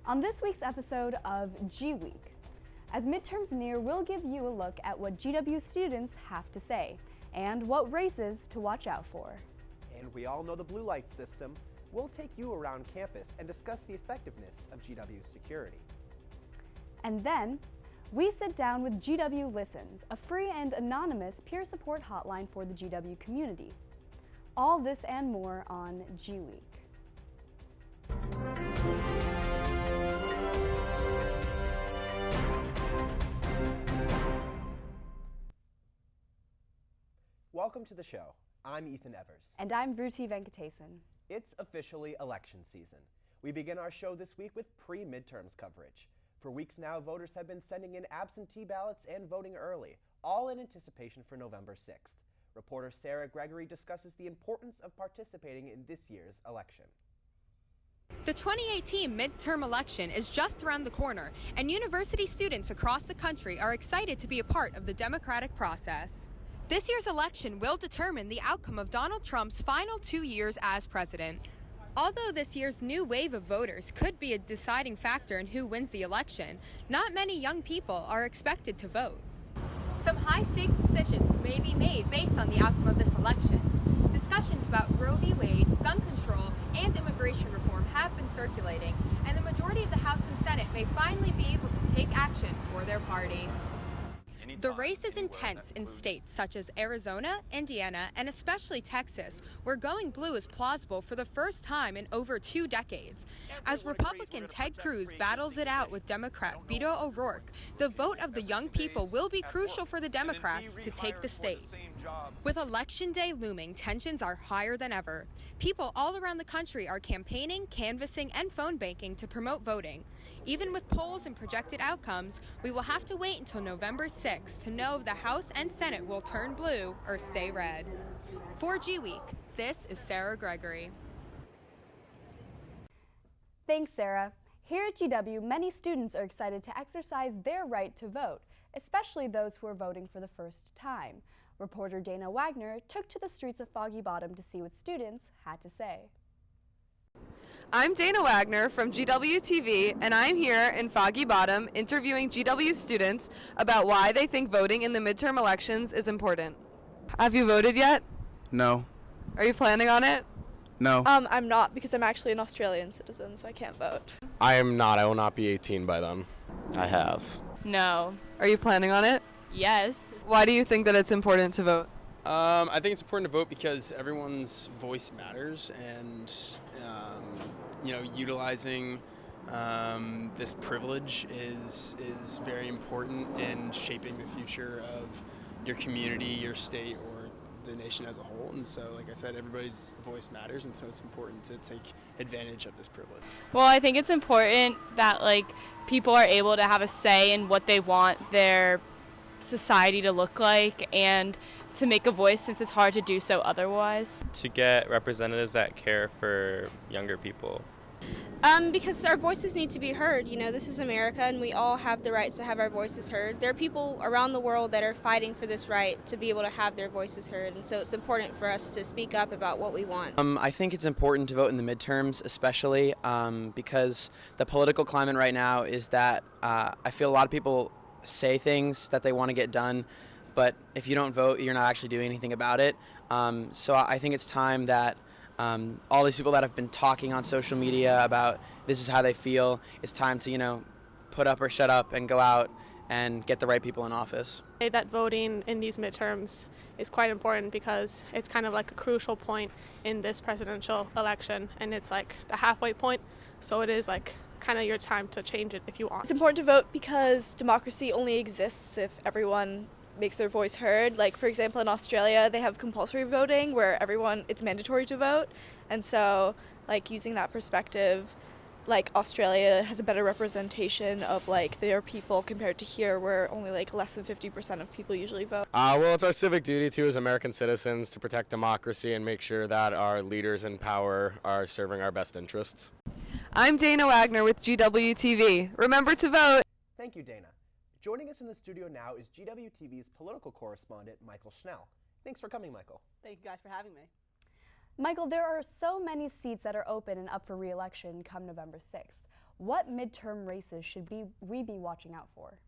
On this week's episode of GWeek. As midterms near, we'll give you a look at what GW students have to say and what races to watch out for. And we all know the blue light system. We'll take you around campus and discuss the effectiveness of GW's security. And then, we sit down with GW Listens, a free and anonymous peer support hotline for the GW community. All this and more on GWeek. Welcome to the show. I'm Ethan Evers. And I'm Vruti Venkatesan. It's officially election season. We begin our show this week with pre-midterms coverage. For weeks now, voters have been sending in absentee ballots and voting early, all in anticipation for November 6th. Reporter Sarah Gregory discusses the importance of participating in this year's election. The 2018 midterm election is just around the corner, and university students across the country are excited to be a part of the democratic process. This year's election will determine the outcome of Donald Trump's final 2 years as president. Although this year's new wave of voters could be a deciding factor in who wins the election, not many young people are expected to vote. Some high-stakes decisions may be made based on the outcome of this election. Discussions about Roe v. Wade, gun control, and immigration reform have been circulating, and the majority of the House and Senate may finally be able to take action for their party. The race is intense in states such as Arizona, Indiana, and especially Texas, where going blue is plausible for the first time in over 2 decades. As Republican Ted Cruz battles it out with Democrat Beto O'Rourke, the vote of the young people will be crucial for the Democrats to take the state. With Election Day looming, tensions are higher than ever. People all around the country are campaigning, canvassing, and phone banking to promote voting. Even with polls and projected outcomes, we will have to wait until November 6th to know if the House and Senate will turn blue or stay red. For GWeek, this is Sarah Gregory. Thanks, Sarah. Here at GW, many students are excited to exercise their right to vote, especially those who are voting for the first time. Reporter Dana Wagner took to the streets of Foggy Bottom to see what students had to say. I'm Dana Wagner from GWTV, and I'm here in Foggy Bottom interviewing GW students about why they think voting in the midterm elections is important. Have you voted yet? No. Are you planning on it? No. I'm not, because I'm actually an Australian citizen, so I can't vote. I am not. I will not be 18 by then. I have. No. Are you planning on it? Yes. Why do you think that it's important to vote? I think it's important to vote because everyone's voice matters, and utilizing this privilege is very important in shaping the future of your community, your state, or the nation as a whole. And so, like I said, everybody's voice matters, and so it's important to take advantage of this privilege. Well, I think it's important that people are able to have a say in what they want their society to look like and to make a voice, since it's hard to do so otherwise. To get representatives that care for younger people. Because our voices need to be heard. This is America, and we all have the right to have our voices heard. There are people around the world that are fighting for this right to be able to have their voices heard, and so it's important for us to speak up about what we want. I think it's important to vote in the midterms, especially because the political climate right now is that I feel a lot of people say things that they want to get done, but if you don't vote, you're not actually doing anything about it. So I think it's time that all these people that have been talking on social media about this is how they feel, it's time to, put up or shut up and go out and get the right people in office. That voting in these midterms is quite important because it's kind of like a crucial point in this presidential election, and it's like the halfway point, so it is kind of your time to change it if you want. It's important to vote because democracy only exists if everyone makes their voice heard. For example, in Australia, they have compulsory voting where it's mandatory to vote. And so, using that perspective, Australia has a better representation of their people compared to here, where only less than 50% of people usually vote. Well, it's our civic duty too as American citizens to protect democracy and make sure that our leaders in power are serving our best interests. I'm Dana Wagner with GWTV. Remember to vote. Thank you, Dana. Joining us in the studio now is GWTV's political correspondent, Michael Schnell. Thanks for coming, Michael. Thank you guys for having me. Michael, there are so many seats that are open and up for re-election come November 6th. What midterm races should we be watching out for?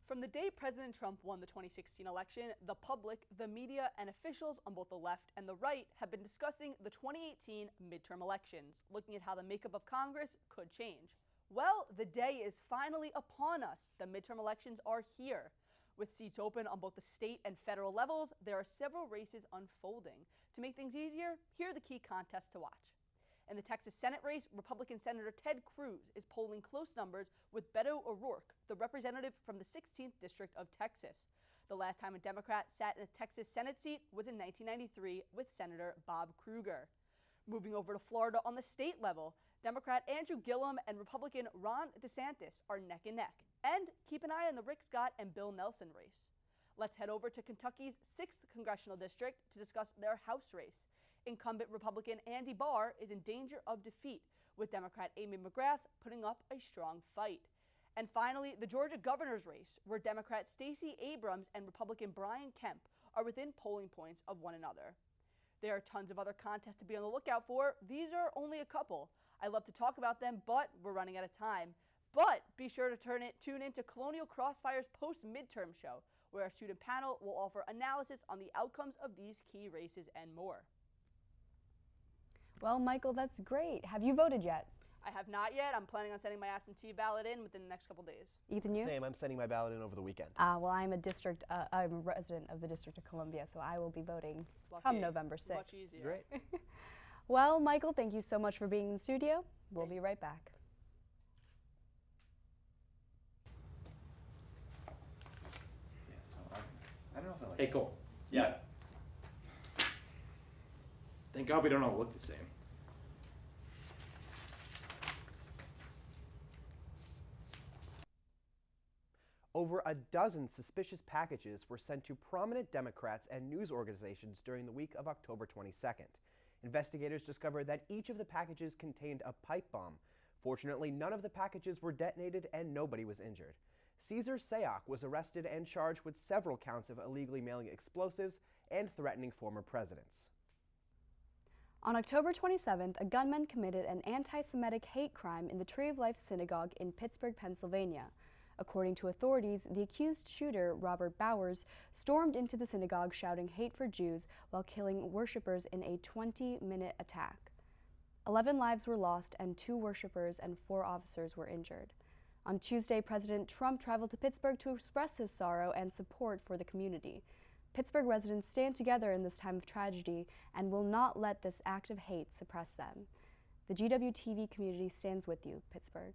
From the day President Trump won the 2016 election, the public, the media, and officials on both the left and the right have been discussing the 2018 midterm elections, looking at how the makeup of Congress could change. Well, the day is finally upon us. The midterm elections are here. With seats open on both the state and federal levels, there are several races unfolding. To make things easier, here are the key contests to watch. In the Texas Senate race, Republican Senator Ted Cruz is polling close numbers with Beto O'Rourke, the representative from the 16th District of Texas. The last time a Democrat sat in a Texas Senate seat was in 1993 with Senator Bob Kruger. Moving over to Florida on the state level, Democrat Andrew Gillum and Republican Ron DeSantis are neck and neck. And keep an eye on the Rick Scott and Bill Nelson race. Let's head over to Kentucky's 6th Congressional District to discuss their House race. Incumbent Republican Andy Barr is in danger of defeat, with Democrat Amy McGrath putting up a strong fight. And finally, the Georgia governor's race, where Democrat Stacey Abrams and Republican Brian Kemp are within polling points of one another. There are tons of other contests to be on the lookout for. These are only a couple. I love to talk about them, but we're running out of time. But be sure to tune in to Colonial Crossfire's post-midterm show, where our student panel will offer analysis on the outcomes of these key races and more. Well, Michael, that's great. Have you voted yet? I have not yet. I'm planning on sending my absentee ballot in within the next couple days. Ethan, you? Same. I'm sending my ballot in over the weekend. Well, I'm a resident of the District of Columbia, so I will be voting come November 6th. Much easier. Great. Well, Michael, thank you so much for being in the studio. We'll be right back. Yeah, so I don't know if I like. Hey, Cole. Yeah. Thank God we don't all look the same. Over a dozen suspicious packages were sent to prominent Democrats and news organizations during the week of October 22nd. Investigators discovered that each of the packages contained a pipe bomb. Fortunately, none of the packages were detonated and nobody was injured. Cesar Sayoc was arrested and charged with several counts of illegally mailing explosives and threatening former presidents. On October 27th, a gunman committed an anti-Semitic hate crime in the Tree of Life Synagogue in Pittsburgh, Pennsylvania. According to authorities, the accused shooter, Robert Bowers, stormed into the synagogue shouting hate for Jews while killing worshippers in a 20-minute attack. 11 lives were lost and 2 worshippers and 4 officers were injured. On Tuesday, President Trump traveled to Pittsburgh to express his sorrow and support for the community. Pittsburgh residents stand together in this time of tragedy and will not let this act of hate suppress them. The GWTV community stands with you, Pittsburgh.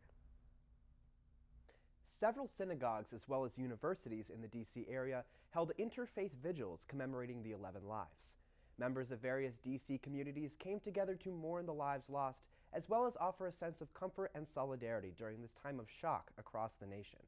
Several synagogues as well as universities in the D.C. area held interfaith vigils commemorating the 11 lives. Members of various D.C. communities came together to mourn the lives lost, as well as offer a sense of comfort and solidarity during this time of shock across the nation.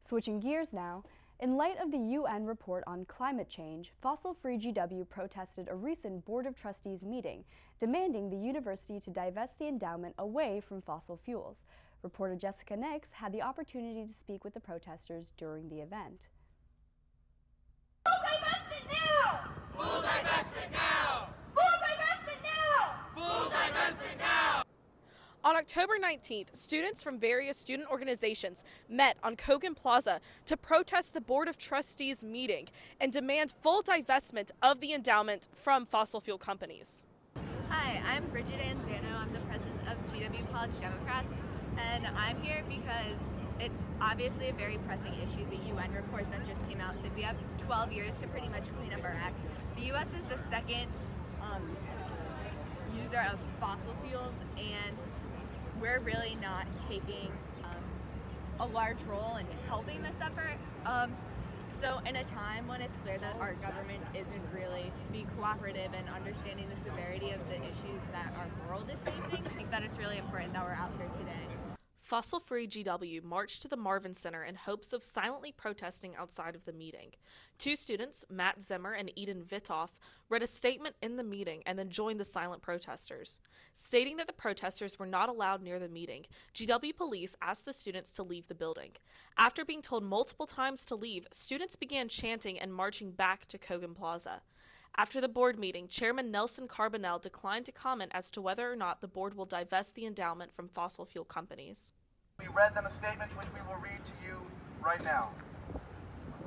Switching gears now, in light of the UN report on climate change, Fossil-Free GW protested a recent Board of Trustees meeting, demanding the university to divest the endowment away from fossil fuels. Reporter Jessica Nix had the opportunity to speak with the protesters during the event. Full divestment now! Full divestment now! Full divestment now! Full divestment now! On October 19th, students from various student organizations met on Kogan Plaza to protest the Board of Trustees meeting and demand full divestment of the endowment from fossil fuel companies. Hi, I'm Bridget Anzano. I'm the president of GW College Democrats, and I'm here because it's obviously a very pressing issue. The UN report that just came out said we have 12 years to pretty much clean up our act. The U.S. is the second user of fossil fuels, and we're really not taking a large role in helping this effort. So in a time when it's clear that our government isn't really being cooperative and understanding the severity of the issues that our world is facing, I think that it's really important that we're out here today. Fossil-Free GW marched to the Marvin Center in hopes of silently protesting outside of the meeting. 2 students, Matt Zimmer and Eden Vitoff, read a statement in the meeting and then joined the silent protesters. Stating that the protesters were not allowed near the meeting, GW police asked the students to leave the building. After being told multiple times to leave, students began chanting and marching back to Kogan Plaza. After the board meeting, Chairman Nelson Carbonell declined to comment as to whether or not the board will divest the endowment from fossil fuel companies. We read them a statement which we will read to you right now.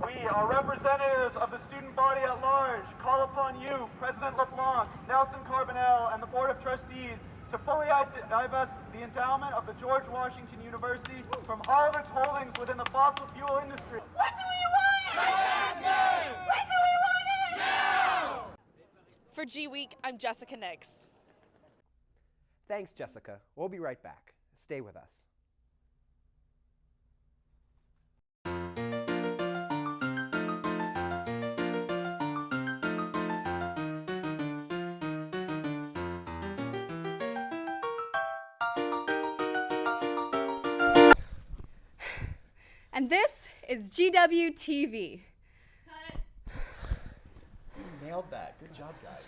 We are representatives of the student body at large. Call upon you, President LeBlanc, Nelson Carbonell, and the Board of Trustees to fully divest the endowment of the George Washington University from all of its holdings within the fossil fuel industry. What do we want? Divestment! When do we want it? Now! For GWeek, I'm Jessica Nix. Thanks, Jessica. We'll be right back. Stay with us. And this is GWTV. You nailed that. Good job, guys.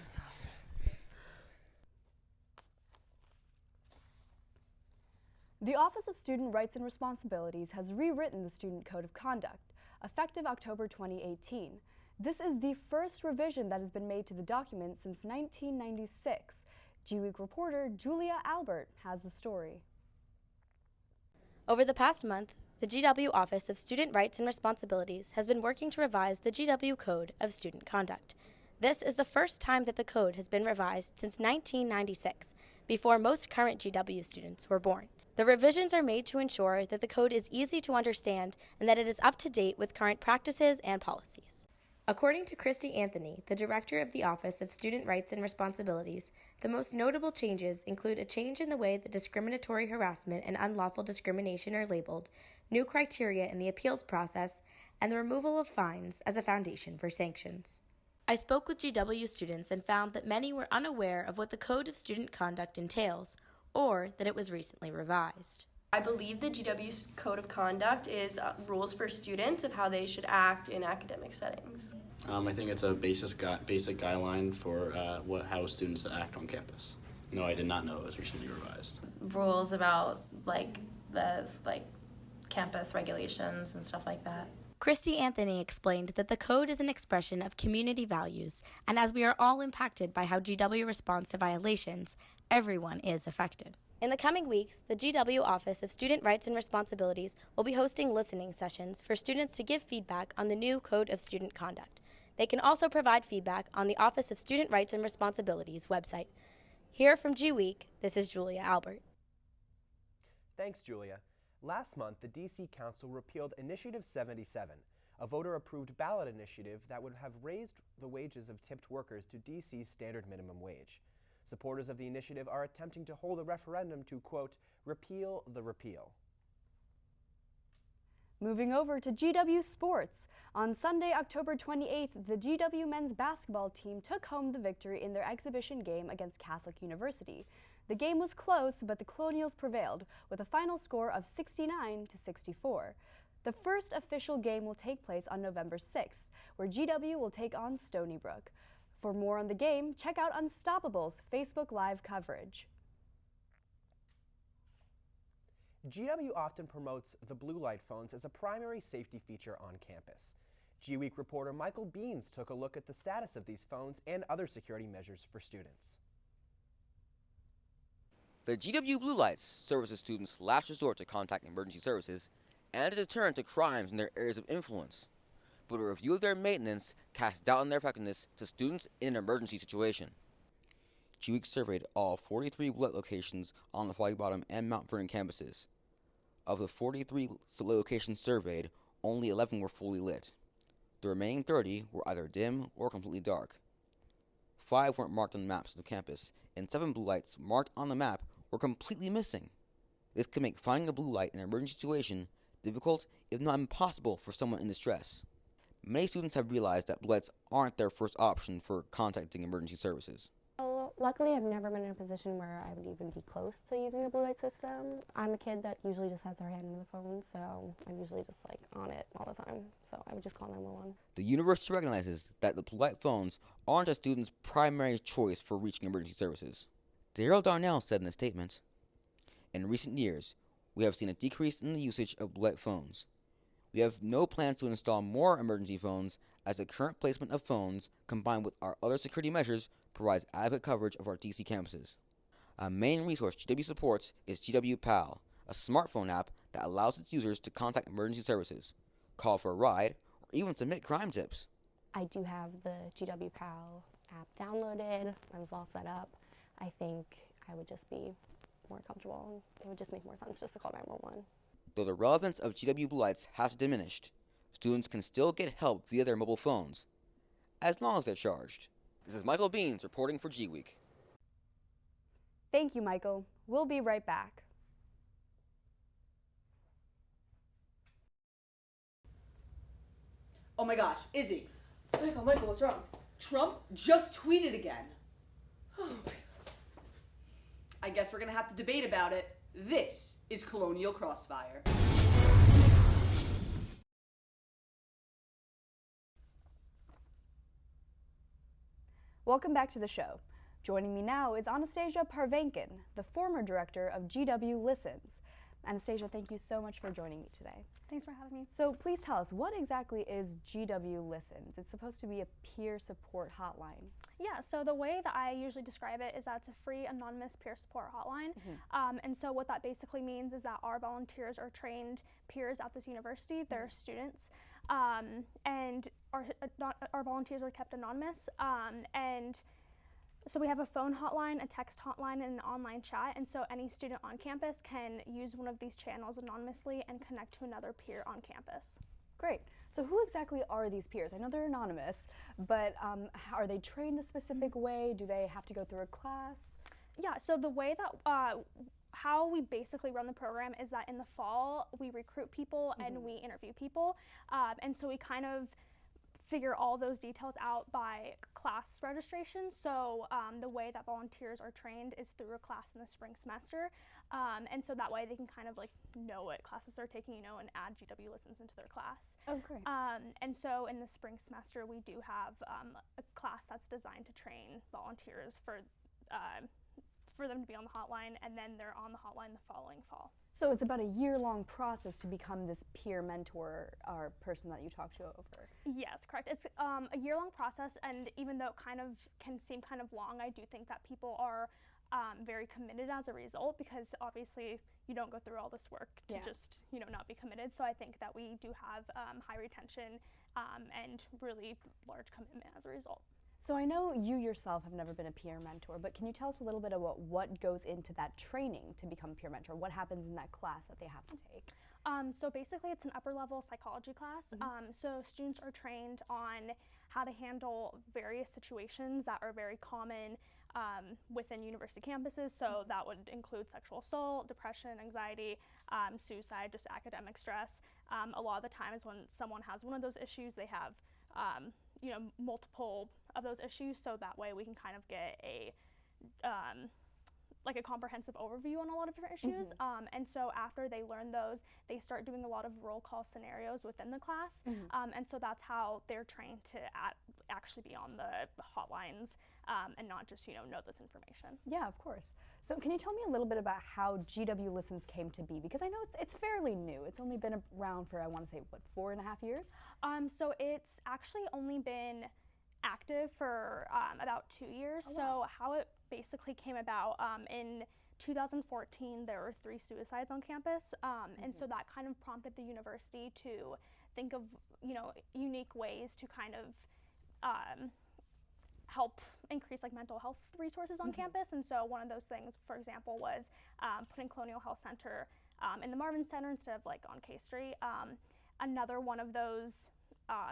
The Office of Student Rights and Responsibilities has rewritten the Student Code of Conduct, effective October 2018. This is the first revision that has been made to the document since 1996. GWeek reporter Julia Albert has the story. Over the past month, the GW Office of Student Rights and Responsibilities has been working to revise the GW Code of Student Conduct. This is the first time that the code has been revised since 1996, before most current GW students were born. The revisions are made to ensure that the code is easy to understand and that it is up to date with current practices and policies. According to Christy Anthony, the director of the Office of Student Rights and Responsibilities, the most notable changes include a change in the way that discriminatory harassment and unlawful discrimination are labeled, new criteria in the appeals process, and the removal of fines as a foundation for sanctions. I spoke with GW students and found that many were unaware of what the Code of Student Conduct entails, or that it was recently revised. I believe the GW's Code of Conduct is rules for students of how they should act in academic settings. I think it's a basic guideline for how students act on campus. No, I did not know it was recently revised. Rules about campus regulations and stuff like that. Christy Anthony explained that the code is an expression of community values, and as we are all impacted by how GW responds to violations, everyone is affected. In the coming weeks, the GW Office of Student Rights and Responsibilities will be hosting listening sessions for students to give feedback on the new Code of Student Conduct. They can also provide feedback on the Office of Student Rights and Responsibilities website. Here from GWeek, this is Julia Albert. Thanks, Julia. Last month, the D.C. Council repealed Initiative 77, a voter-approved ballot initiative that would have raised the wages of tipped workers to D.C.'s standard minimum wage. Supporters of the initiative are attempting to hold a referendum to, quote, repeal the repeal. Moving over to GW Sports. On Sunday, October 28th, the GW men's basketball team took home the victory in their exhibition game against Catholic University. The game was close, but the Colonials prevailed with a final score of 69-64. The first official game will take place on November 6th, where GW will take on Stony Brook. For more on the game, check out Unstoppable's Facebook Live coverage. GW often promotes the blue light phones as a primary safety feature on campus. GWeek reporter Michael Beans took a look at the status of these phones and other security measures for students. The GW Blue Lights serve as a student's last resort to contact emergency services and a deterrent to crimes in their areas of influence. But a review of their maintenance casts doubt on their effectiveness to students in an emergency situation. GWeek surveyed all 43 blue light locations on the Foggy Bottom and Mount Vernon campuses. Of the 43 locations surveyed, only 11 were fully lit. The remaining 30 were either dim or completely dark. 5 weren't marked on the maps of the campus, and 7 blue lights marked on the map were completely missing. This could make finding a blue light in an emergency situation difficult, if not impossible, for someone in distress. Many students have realized that blue lights aren't their first option for contacting emergency services. Well, luckily I've never been in a position where I would even be close to using a blue light system. I'm a kid that usually just has her hand in the phone, so I'm usually just on it all the time. So I would just call 911. The university recognizes that the blue light phones aren't a student's primary choice for reaching emergency services. Daryl Darnell said in a statement, "In recent years, we have seen a decrease in the usage of blue light phones. We have no plans to install more emergency phones as the current placement of phones combined with our other security measures provides adequate coverage of our DC campuses. A main resource GW supports is GWPAL, a smartphone app that allows its users to contact emergency services, call for a ride, or even submit crime tips. I do have the GWPAL app downloaded. I was all set up. I think I would just be more comfortable. It would just make more sense just to call 911. Though the relevance of GW Blue Lights has diminished, students can still get help via their mobile phones, as long as they're charged. This is Michael Beans reporting for GWeek. Thank you, Michael. We'll be right back. Oh my gosh, Izzy. Michael, what's wrong? Trump just tweeted again. I guess we're gonna have to debate about it. This is Colonial Crossfire. Welcome back to the show. Joining me now is Anastasia Parvankin, the former director of GW Listens. Anastasia, thank you so much for joining me today. Thanks for having me. So please tell us, what exactly is GW Listens? It's supposed to be a peer support hotline. Yeah, so the way that I usually describe it is that it's a free, anonymous peer support hotline. And so what that basically means is that our volunteers are trained peers at this university. They're students. And our volunteers are kept anonymous. And so we have a phone hotline, a text hotline, and an online chat, and so any student on campus can use one of these channels anonymously and connect to another peer on campus. Great. So who exactly are these peers? I know they're anonymous, but are they trained a specific way? Do they have to go through a class? Yeah, so the way that how we basically run the program is that in the fall we recruit people and we interview people, and so we kind of figure all those details out by class registration. So the way that volunteers are trained is through a class in the spring semester, and so that way they can kind of like know what classes they're taking, you know, and add GW Listens into their class. Oh, great. And so in the spring semester we do have a class that's designed to train volunteers for them to be on the hotline, and then they're on the hotline the following fall. So it's about a year-long process to become this peer mentor or person that you talk to over. Yes, correct. It's a year-long process, and even though it kind of can seem kind of long, I do think that people are very committed as a result, because obviously you don't go through all this work to just, you know, not be committed. So I think that we do have high retention and really large commitment as a result. So I know you yourself have never been a peer mentor, but can you tell us a little bit about what goes into that training to become a peer mentor? What happens in that class that they have to take? So basically it's an upper level psychology class. So students are trained on how to handle various situations that are very common within university campuses. So that would include sexual assault, depression, anxiety, suicide, just academic stress. A lot of the times when someone has one of those issues, they have you know, multiple of those issues, so that way we can kind of get a like a comprehensive overview on a lot of different issues. And so after they learn those, they start doing a lot of roll call scenarios within the class. And so that's how they're trained to actually be on the hotlines and not just, you know this information. Yeah, of course. So can you tell me a little bit about how GW Listens came to be? Because I know it's fairly new. It's only been around for, I want to say, what, 4.5 years? So it's actually only been active for about 2 years. Oh, wow. So how it basically came about, in 2014 there were 3 suicides on campus, and so that kind of prompted the university to think of, you know, unique ways to kind of help increase like mental health resources on campus. And so one of those things, for example, was putting Colonial Health Center in the Marvin Center instead of like on K Street. Another one of those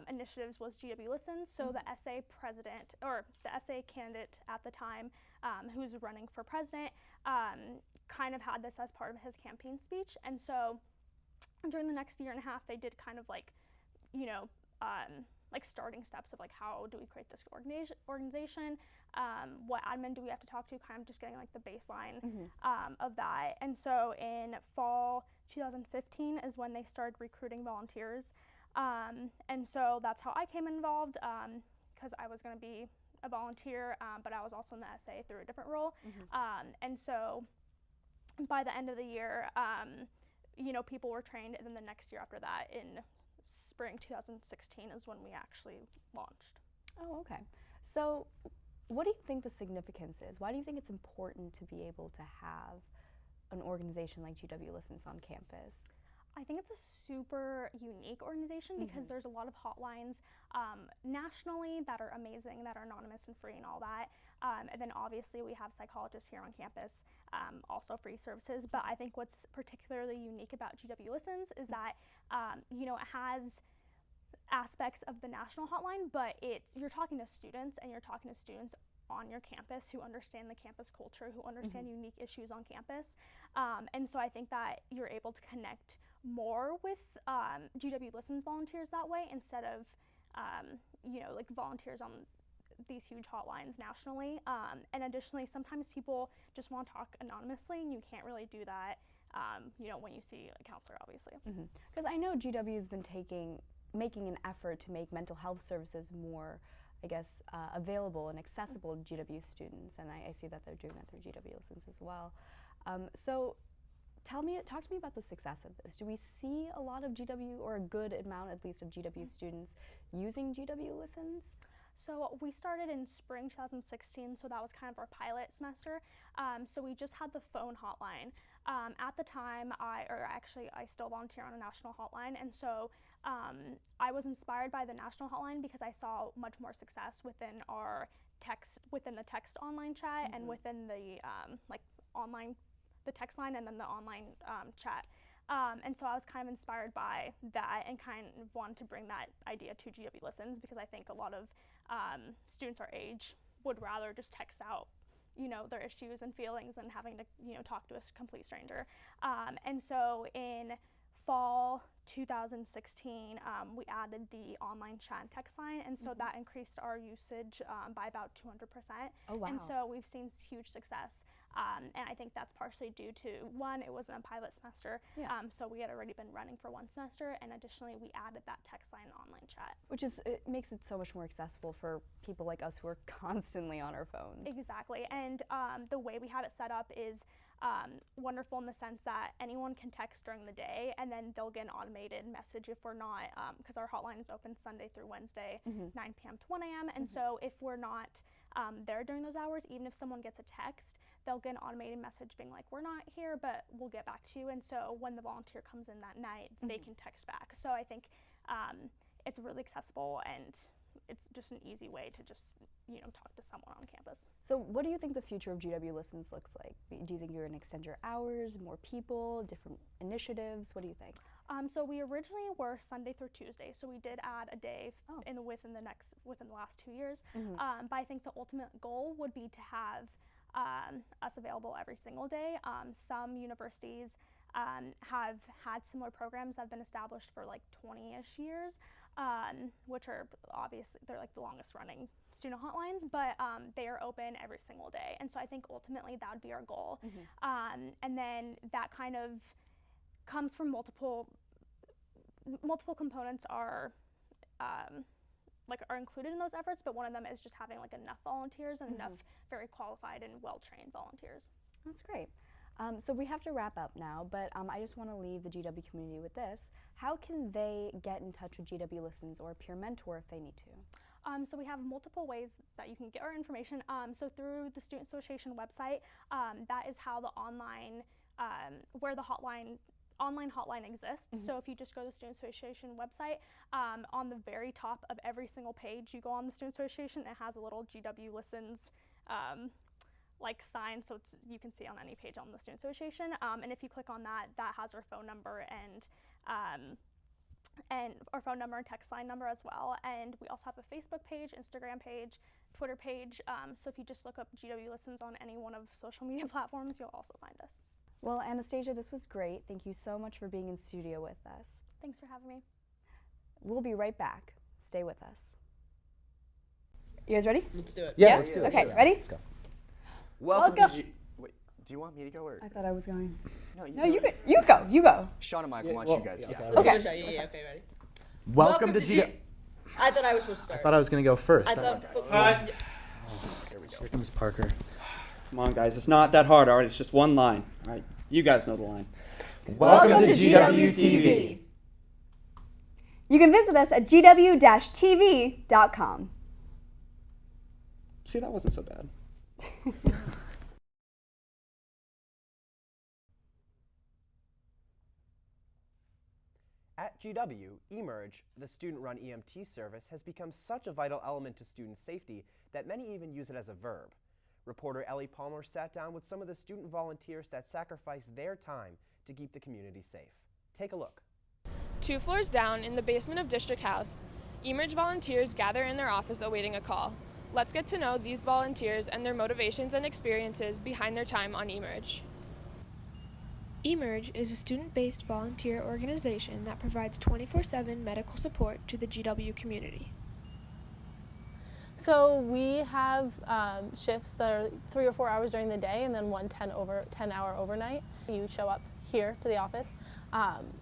initiatives was GW Listens. So the SA president, or the SA candidate at the time, who's running for president, kind of had this as part of his campaign speech. And so during the next year and a half, they did kind of like, you know, like starting steps of like, how do we create this organization, what admin do we have to talk to, kind of just getting like the baseline of that. And so in fall 2015 is when they started recruiting volunteers. And so that's how I came involved, because I was going to be a volunteer, but I was also in the SA through a different role. And so by the end of the year, you know, people were trained, and then the next year after that, in spring 2016 is when we actually launched. Oh, okay. So what do you think the significance is? Why do you think it's important to be able to have an organization like GW Listens on campus? I think it's a super unique organization because there's a lot of hotlines nationally that are amazing, that are anonymous and free and all that. And then obviously we have psychologists here on campus, also free services. But I think what's particularly unique about GW Listens is that, you know, it has aspects of the national hotline, but you're talking to students, and you're talking to students on your campus who understand the campus culture, who understand unique issues on campus. And so I think that you're able to connect more with GW Listens volunteers that way, instead of, you know, like volunteers on these huge hotlines nationally. And additionally, sometimes people just want to talk anonymously, and you can't really do that, you know, when you see a counselor, obviously. Because I know GW has been making an effort to make mental health services more, I guess, available and accessible to GW students, and I see that they're doing that through GW Listens as well. So talk to me about the success of this. Do we see a lot of GW, or a good amount at least of GW students using GW Listens? So we started in spring 2016, so that was kind of our pilot semester. So we just had the phone hotline. At the time, I still volunteer on a national hotline, and so I was inspired by the national hotline because I saw much more success within the text online chat and within the the text line and then the online chat. And so I was kind of inspired by that and kind of wanted to bring that idea to GW Listens, because I think a lot of students our age would rather just text out, you know, their issues and feelings than having to, you know, talk to a complete stranger. And so in fall 2016, we added the online chat and text line, and so that increased our usage by about 200%. Oh, wow. And so we've seen huge success. And I think that's partially due to, one, it wasn't a pilot semester, so we had already been running for one semester, and additionally we added that text line and online chat. It makes it so much more accessible for people like us who are constantly on our phones. Exactly, and the way we have it set up is wonderful in the sense that anyone can text during the day, and then they'll get an automated message if we're not, because our hotline is open Sunday through Wednesday, 9 p.m. to 1 a.m., and so if we're not there during those hours, even if someone gets a text, they'll get an automated message being like, we're not here, but we'll get back to you. And so when the volunteer comes in that night, they can text back. So I think it's really accessible, and it's just an easy way to just, you know, talk to someone on campus. So what do you think the future of GW Listens looks like? Do you think you're going to extend your hours, more people, different initiatives? What do you think? So we originally were Sunday through Tuesday, so we did add a day within the last 2 years. But I think the ultimate goal would be to have us available every single day. Some universities have had similar programs that have been established for like 20-ish years, which are obviously, they're like the longest running student hotlines, but they are open every single day. And so I think ultimately that would be our goal. And then that kind of comes from multiple components are included in those efforts, but one of them is just having like enough volunteers and enough very qualified and well-trained volunteers. That's great. So we have to wrap up now, but I just want to leave the GW community with this. How can they get in touch with GW Listens or a peer mentor if they need to? So we have multiple ways that you can get our information. So through the Student Association website, that is how the online hotline exists. So if you just go to the Student Association website, on the very top of every single page you go on the Student Association, it has a little GW Listens sign, so you can see on any page on the Student Association. And if you click on that, that has our phone number and our phone number and text line number as well. And we also have a Facebook page, Instagram page, Twitter page. So if you just look up GW Listens on any one of social media platforms, you'll also find us. Well, Anastasia, this was great. Thank you so much for being in studio with us. Thanks for having me. We'll be right back. Stay with us. You guys ready? Let's do it. Yeah, let's do it. Okay, ready? Let's go. Welcome. Wait, do you want me to go or? I thought I was going. No, you go. You go. Sean and Michael want you guys. Okay. Okay, Okay, ready? Welcome to GW. I thought I was supposed to I start. thought I was going to go first. I thought. Here we go. Here comes Parker. Come on, guys. It's not that hard, all right? It's just one line. All right. You guys know the line. Welcome to GW TV. You can visit us at gw-tv.com. See, that wasn't so bad. At GW, eMERGE, the student-run EMT service, has become such a vital element to student safety that many even use it as a verb. Reporter Ellie Palmer sat down with some of the student volunteers that sacrifice their time to keep the community safe. Take a look. 2 floors down in the basement of District House, eMERGE volunteers gather in their office awaiting a call. Let's get to know these volunteers and their motivations and experiences behind their time on eMERGE. eMERGE is a student-based volunteer organization that provides 24/7 medical support to the GW community. So we have shifts that are 3 or 4 hours during the day and then one 10-hour overnight. You show up here to the office.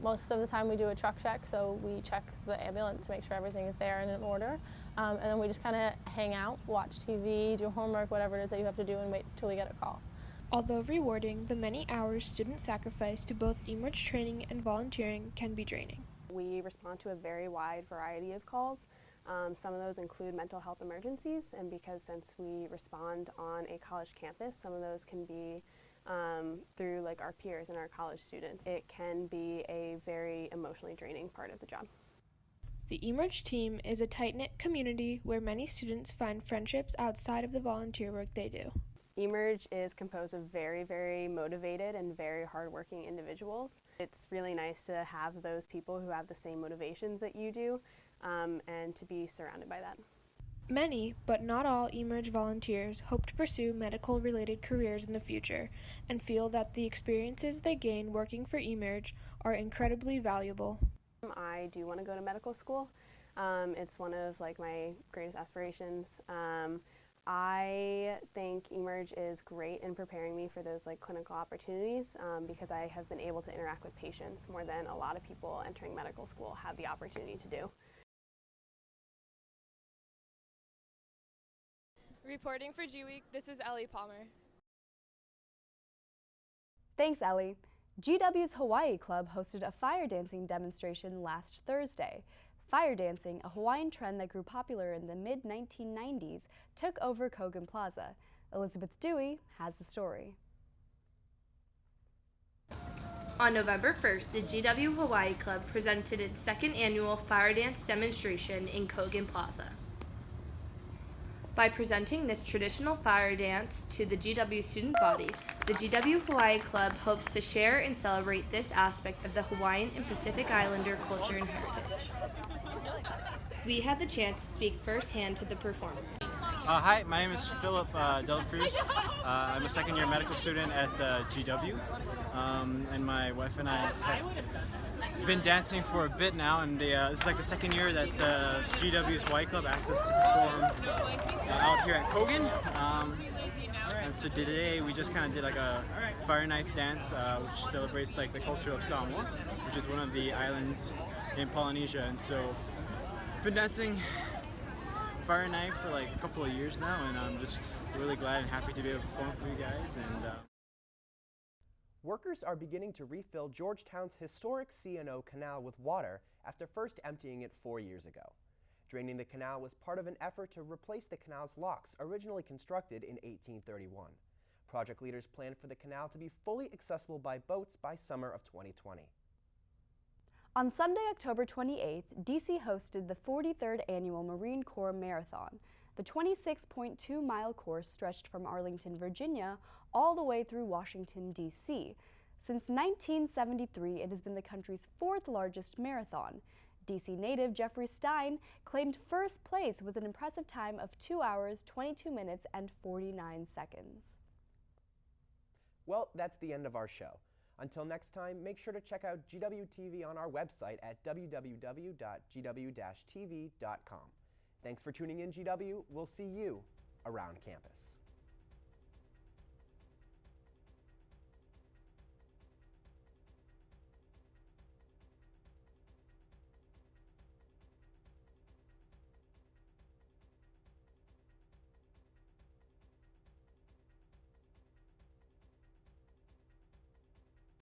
Most of the time we do a truck check, so we check the ambulance to make sure everything is there and in order. And then we just kind of hang out, watch TV, do homework, whatever it is that you have to do, and wait till we get a call. Although rewarding, the many hours students sacrifice to both eMERGE training and volunteering can be draining. We respond to a very wide variety of calls. Some of those include mental health emergencies, and because since we respond on a college campus, some of those can be through like our peers and our college students. It can be a very emotionally draining part of the job. The eMERGE team is a tight-knit community where many students find friendships outside of the volunteer work they do. eMERGE is composed of very, very motivated and very hardworking individuals. It's really nice to have those people who have the same motivations that you do and to be surrounded by that. Many, but not all, eMERGE volunteers hope to pursue medical-related careers in the future and feel that the experiences they gain working for eMERGE are incredibly valuable. I do want to go to medical school. It's one of like my greatest aspirations. I think eMERGE is great in preparing me for those like clinical opportunities because I have been able to interact with patients more than a lot of people entering medical school have the opportunity to do. Reporting for GWeek, this is Ellie Palmer. Thanks, Ellie. GW's Hawaii Club hosted a fire dancing demonstration last Thursday. Fire dancing, a Hawaiian trend that grew popular in the mid-1990s, took over Kogan Plaza. Elizabeth Dewey has the story. On November 1st, the GW Hawaii Club presented its second annual fire dance demonstration in Kogan Plaza. By presenting this traditional fire dance to the GW student body, the GW Hawaii Club hopes to share and celebrate this aspect of the Hawaiian and Pacific Islander culture and heritage. We had the chance to speak firsthand to the performer. Hi, my name is Philip Del Cruz. I'm a second-year medical student at GW, and my wife and I have been dancing for a bit now, and it's like the second year that the GW's Hawaii Club asked us to perform out here at Kogan. And so today we just kind of did like a fire knife dance, which celebrates like the culture of Samoa, which is one of the islands in Polynesia. And so I've been dancing fire knife for like a couple of years now, and I'm just really glad and happy to be able to perform for you guys. And workers are beginning to refill Georgetown's historic C&O Canal with water after first emptying it 4 years ago. Draining the canal was part of an effort to replace the canal's locks, originally constructed in 1831. Project leaders plan for the canal to be fully accessible by boats by summer of 2020. On Sunday, October 28th, DC hosted the 43rd Annual Marine Corps Marathon. The 26.2-mile course stretched from Arlington, Virginia, all the way through Washington, D.C. Since 1973, it has been the country's fourth largest marathon. D.C. native Jeffrey Stein claimed first place with an impressive time of 2 hours, 22 minutes, and 49 seconds. Well, that's the end of our show. Until next time, make sure to check out GWTV on our website at www.gw-tv.com. Thanks for tuning in, GW. We'll see you around campus.